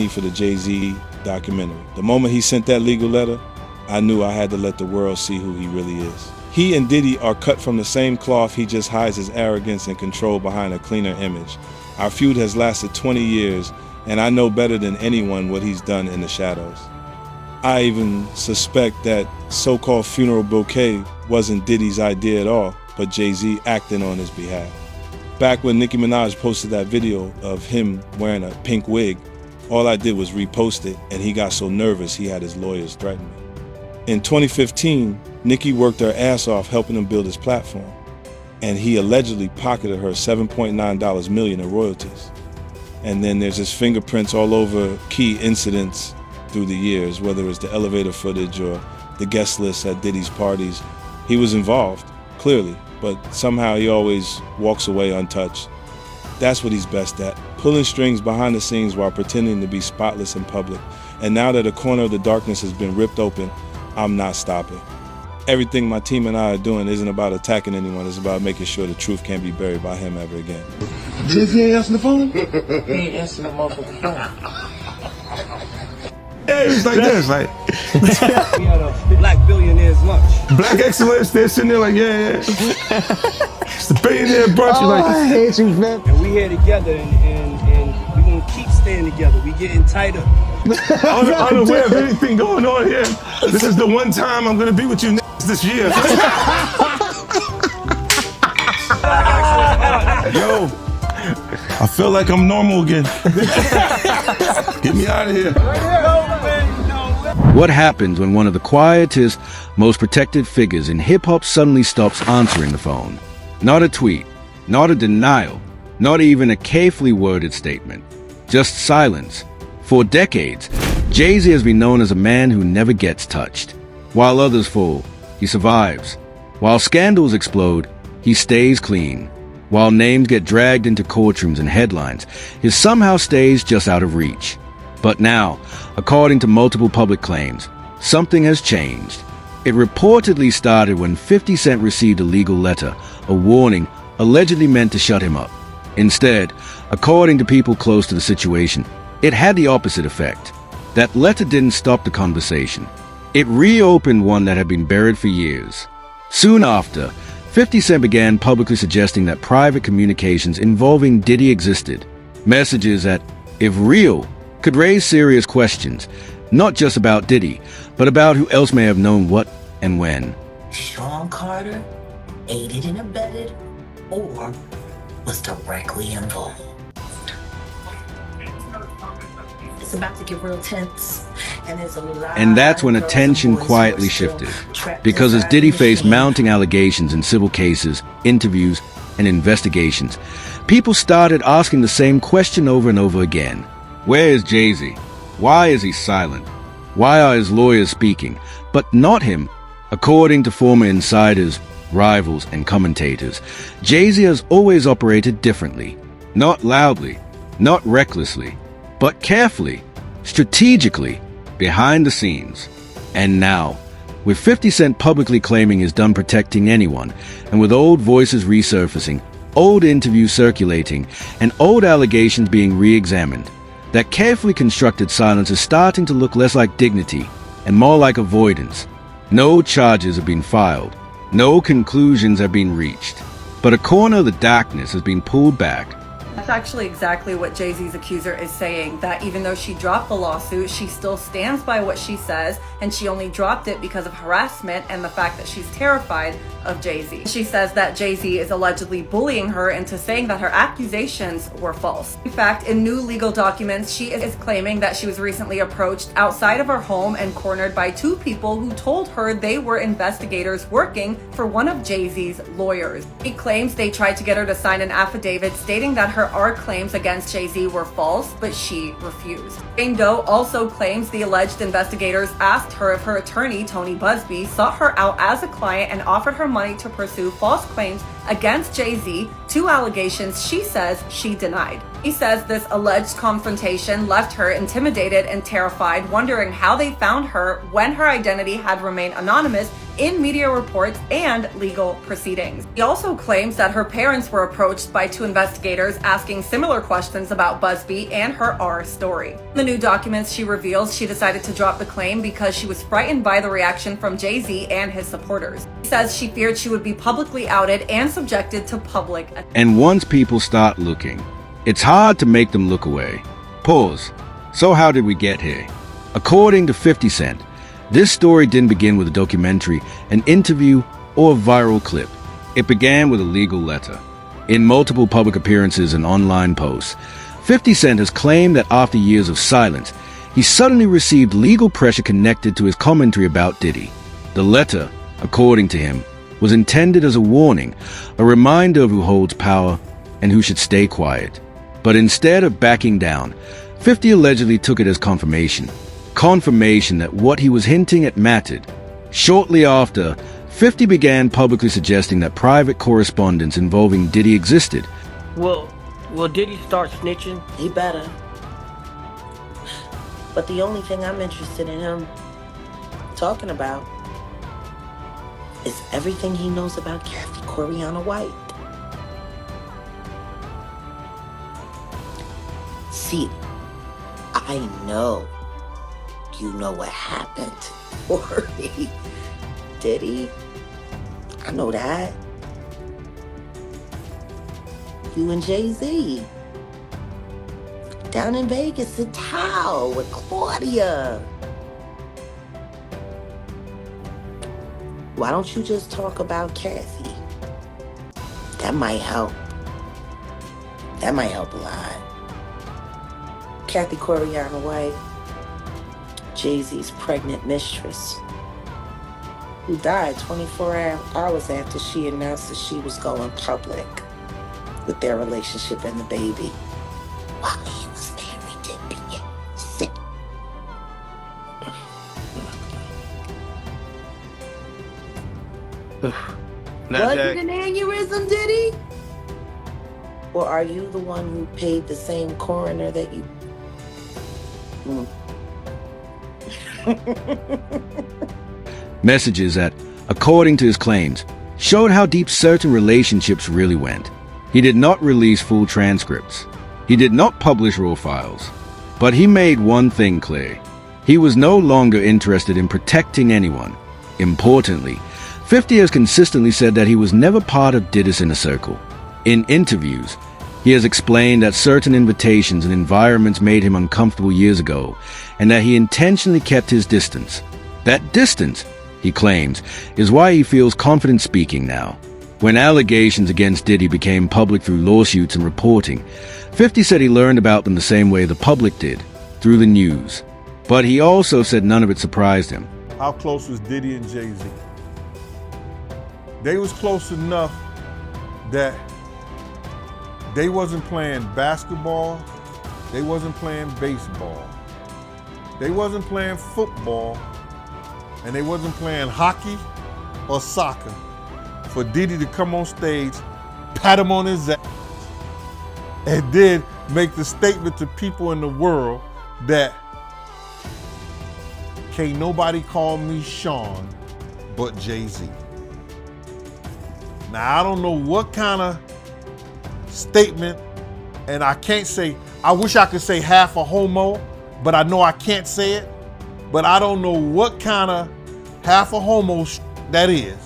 for the Jay-Z documentary. The moment he sent that legal letter, I knew I had to let the world see who he really is. He and Diddy are cut from the same cloth. He just hides his arrogance and control behind a cleaner image. Our feud has lasted 20 years, and I know better than anyone what he's done in the shadows. I even suspect that so-called funeral bouquet wasn't Diddy's idea at all, but Jay-Z acting on his behalf. Back when Nicki Minaj posted that video of him wearing a pink wig, all I did was repost it, and he got so nervous he had his lawyers threaten me. In 2015, Nicki worked her ass off helping him build his platform, and he allegedly pocketed her $7.9 million in royalties. And then there's his fingerprints all over key incidents through the years, whether it's the elevator footage or the guest list at Diddy's parties. He was involved, clearly, but somehow he always walks away untouched. That's what he's best at, pulling strings behind the scenes while pretending to be spotless in public. And now that a corner of the darkness has been ripped open, I'm not stopping. Everything my team and I are doing isn't about attacking anyone, it's about making sure the truth can't be buried by him ever again. Jay-Z ain't answering the phone? He ain't answering the motherfucking phone. Yeah, it's like this, like. We had a black billionaire's lunch. Black excellence, they're sitting there like, yeah. It's the billionaire brunch, Oh, like. I hate you, man. And we here together, and we gonna keep staying together. We getting tighter. Unaware of anything going on here. This is the one time I'm gonna be with you this year. Yo, I feel like I'm normal again. Get me out of here. What happens when one of the quietest, most protected figures in hip-hop suddenly stops answering the phone? Not a tweet, not a denial, not even a carefully worded statement. Just silence. For decades, Jay-Z has been known as a man who never gets touched. While others fall, he survives. While scandals explode, he stays clean. While names get dragged into courtrooms and headlines, he somehow stays just out of reach. But now, according to multiple public claims, something has changed. It reportedly started when 50 Cent received a legal letter, a warning allegedly meant to shut him up. Instead, according to people close to the situation, it had the opposite effect. That letter didn't stop the conversation. It reopened one that had been buried for years. Soon after, 50 Cent began publicly suggesting that private communications involving Diddy existed. Messages that, if real, could raise serious questions, not just about Diddy, but about who else may have known what and when. Sean Carter aided and abetted or was directly involved. It's about to get real tense, and there's a lot. And that's when attention quietly shifted, because as Diddy faced mounting allegations in civil cases, interviews, and investigations, people started asking the same question over and over again. Where is Jay-Z? Why is he silent? Why are his lawyers speaking, but not him? According to former insiders, rivals, and commentators, Jay-Z has always operated differently. Not loudly, not recklessly, but carefully, strategically, behind the scenes. And now, with 50 Cent publicly claiming he's done protecting anyone, and with old voices resurfacing, old interviews circulating, and old allegations being re-examined, that carefully constructed silence is starting to look less like dignity and more like avoidance. No charges have been filed. No conclusions have been reached. But a corner of the darkness has been pulled back. That's actually exactly what Jay-Z's accuser is saying, that even though she dropped the lawsuit, she still stands by what she says, and she only dropped it because of harassment and the fact that she's terrified of Jay-Z. She says that Jay-Z is allegedly bullying her into saying that her accusations were false. In fact, in new legal documents, she is claiming that she was recently approached outside of her home and cornered by two people who told her they were investigators working for one of Jay-Z's lawyers. She claims they tried to get her to sign an affidavit stating that her claims against Jay-Z were false, but she refused. Jane Doe also claims the alleged investigators asked her if her attorney, Tony Busby, sought her out as a client and offered her money to pursue false claims against Jay-Z two allegations she says she denied. He says this alleged confrontation left her intimidated and terrified, wondering how they found her when her identity had remained anonymous in media reports and legal proceedings. He also claims that her parents were approached by two investigators asking similar questions about Busby and her R story. In the new documents, she reveals she decided to drop the claim because she was frightened by the reaction from Jay-Z and his supporters. He says she feared she would be publicly outed and subjected to public attention. And once people start looking, it's hard to make them look away. Pause. So how did we get here? According to 50 Cent, this story didn't begin with a documentary, an interview, or a viral clip. It began with a legal letter. In multiple public appearances and online posts, 50 Cent has claimed that after years of silence, he suddenly received legal pressure connected to his commentary about Diddy. The letter, according to him, was intended as a warning, a reminder of who holds power and who should stay quiet. But instead of backing down, 50 allegedly took it as confirmation that what he was hinting at mattered. Shortly after, 50 began publicly suggesting that private correspondence involving Diddy existed. Will Diddy start snitching? He better. But the only thing I'm interested in him talking about is everything he knows about Kathy Coriana White. See, I know you know what happened, Corey. Diddy, I know that. You and Jay-Z. Down in Vegas at Tao with Claudia. Why don't you just talk about Kathy? That might help. That might help a lot. Kathy Coriana White, Jay-Z's pregnant mistress, who died 24 hours after she announced that she was going public with their relationship and the baby while he was married to Beyonce. Was it an aneurysm, Diddy? Or are you the one who paid the same coroner that you... Messages that, according to his claims, showed how deep certain relationships really went. He did not release full transcripts. He did not publish raw files. But he made one thing clear. He was no longer interested in protecting anyone. Importantly, 50 has consistently said that he was never part of Diddy's inner circle. In interviews, he has explained that certain invitations and environments made him uncomfortable years ago, and that he intentionally kept his distance. That distance, he claims, is why he feels confident speaking now. When allegations against Diddy became public through lawsuits and reporting, 50 said he learned about them the same way the public did, through the news. But he also said none of it surprised him. How close was Diddy and Jay-Z? They was close enough that they wasn't playing basketball, they wasn't playing baseball, they wasn't playing football, and they wasn't playing hockey or soccer for Diddy to come on stage, pat him on his ass, and then make the statement to people in the world that can't nobody call me Sean but Jay-Z. Now, I don't know what kind of statement, and I can't say, I wish I could say half a homo, but I know I can't say it. But I don't know what kind of half a homo that is.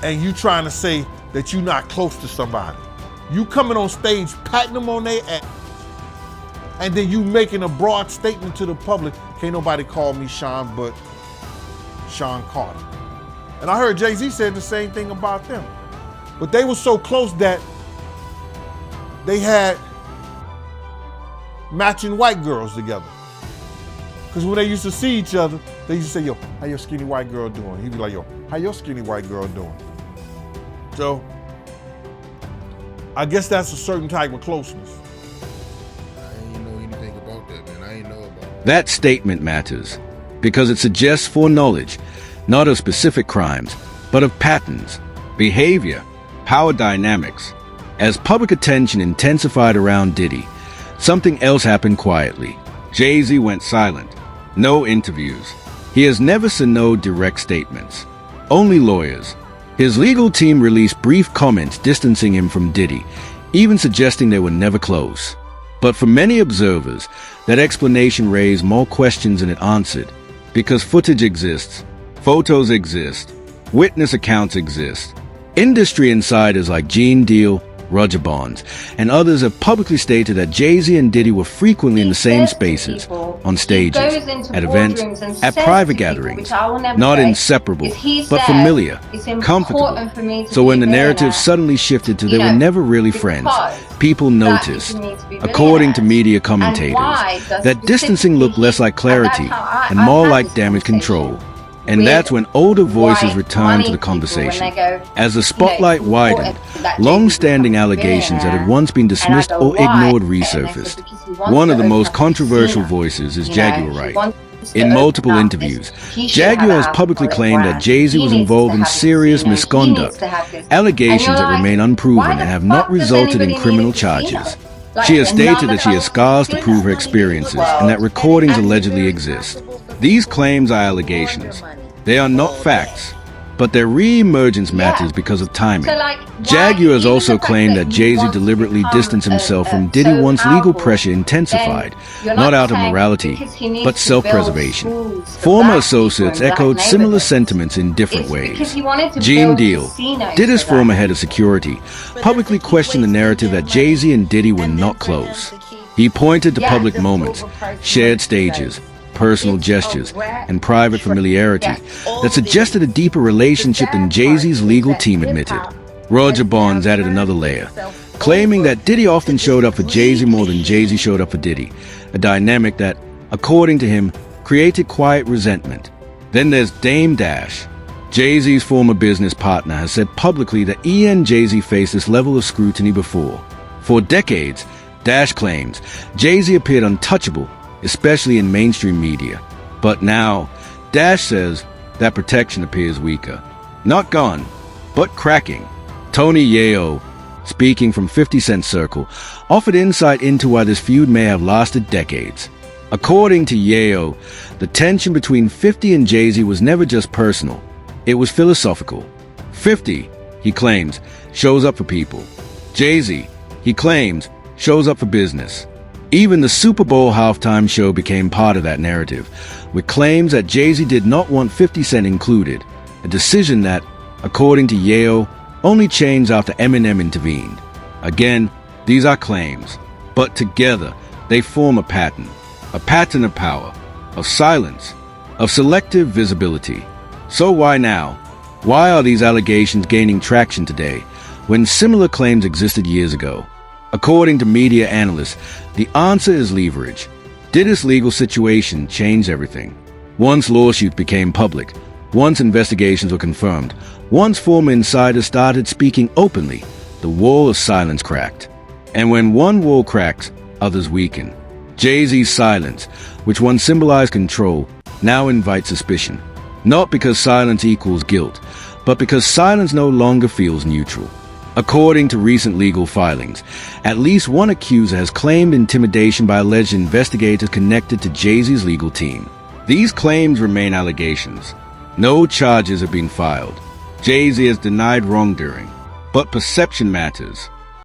And you trying to say that you're not close to somebody. You coming on stage, patting them on their ass, and then you making a broad statement to the public, can't nobody call me Sean but Sean Carter. And I heard Jay-Z said the same thing about them. But they were so close that they had matching white girls together. Because when they used to see each other, they used to say, yo, how your skinny white girl doing? He'd be like, yo, how your skinny white girl doing? So, I guess that's a certain type of closeness. I ain't know anything about that, man. I ain't know about it. That statement matters because it suggests foreknowledge, not of specific crimes, but of patterns, behavior, power dynamics, As public attention intensified around Diddy, something else happened quietly. Jay-Z went silent. No interviews. He has never said no direct statements. Only lawyers. His legal team released brief comments distancing him from Diddy, even suggesting they were never close. But for many observers, that explanation raised more questions than it answered, because footage exists, photos exist, witness accounts exist. Industry insiders like Gene Deal, Roger Bonds, and others have publicly stated that Jay-Z and Diddy were frequently in the same spaces, on stages, at events, at private gatherings, not inseparable, but familiar, comfortable. So when the narrative suddenly shifted to they were never really friends, people noticed, according to media commentators, that distancing looked less like clarity and more like damage control. And that's when older voices returned to the conversation. As the spotlight widened, long-standing allegations that had once been dismissed or ignored resurfaced. One of the most controversial voices is Jaguar Wright. In multiple interviews, Jaguar has publicly claimed that Jay-Z was involved in serious misconduct, allegations that remain unproven and have not resulted in criminal charges. She has stated that she has scars to prove her experiences and that recordings allegedly exist. These claims are allegations. They are not facts, but their re-emergence matters because of timing. Jaguar has also claimed that Jay-Z deliberately distanced himself from Diddy once legal pressure intensified, not out of morality, but self-preservation. Former associates echoed similar sentiments in different ways. Gene Deal, Diddy's former head of security, publicly questioned the narrative that Jay-Z and Diddy were not close. He pointed to public moments, shared stages, personal gestures, and private familiarity that suggested a deeper relationship than Jay-Z's legal team admitted. Roger Bonds added another layer, claiming that Diddy often showed up for Jay-Z more than Jay-Z showed up for Diddy, a dynamic that, according to him, created quiet resentment. Then there's Dame Dash. Jay-Z's former business partner has said publicly that he and Jay-Z faced this level of scrutiny before. For decades, Dash claims Jay-Z appeared untouchable, especially in mainstream media. But now, Dash says that protection appears weaker. Not gone, but cracking. Tony Yayo, speaking from 50 Cent Circle, offered insight into why this feud may have lasted decades. According to Yayo, the tension between 50 and Jay-Z was never just personal. It was philosophical. 50, he claims, shows up for people. Jay-Z, he claims, shows up for business. Even the Super Bowl halftime show became part of that narrative, with claims that Jay-Z did not want 50 Cent included, a decision that, according to Yayo, only changed after Eminem intervened. Again, these are claims, but together they form a pattern of power, of silence, of selective visibility. So why now? Why are these allegations gaining traction today, when similar claims existed years ago? According to media analysts, the answer is leverage. Diddy's legal situation changed everything. Once lawsuits became public, once investigations were confirmed, once former insiders started speaking openly, the wall of silence cracked. And when one wall cracks, others weaken. Jay-Z's silence, which once symbolized control, now invites suspicion. Not because silence equals guilt, but because silence no longer feels neutral. According to recent legal filings, at least one accuser has claimed intimidation by alleged investigators connected to Jay-Z's legal team. These claims remain allegations. No charges have been filed. Jay-Z has denied wrongdoing. But perception matters.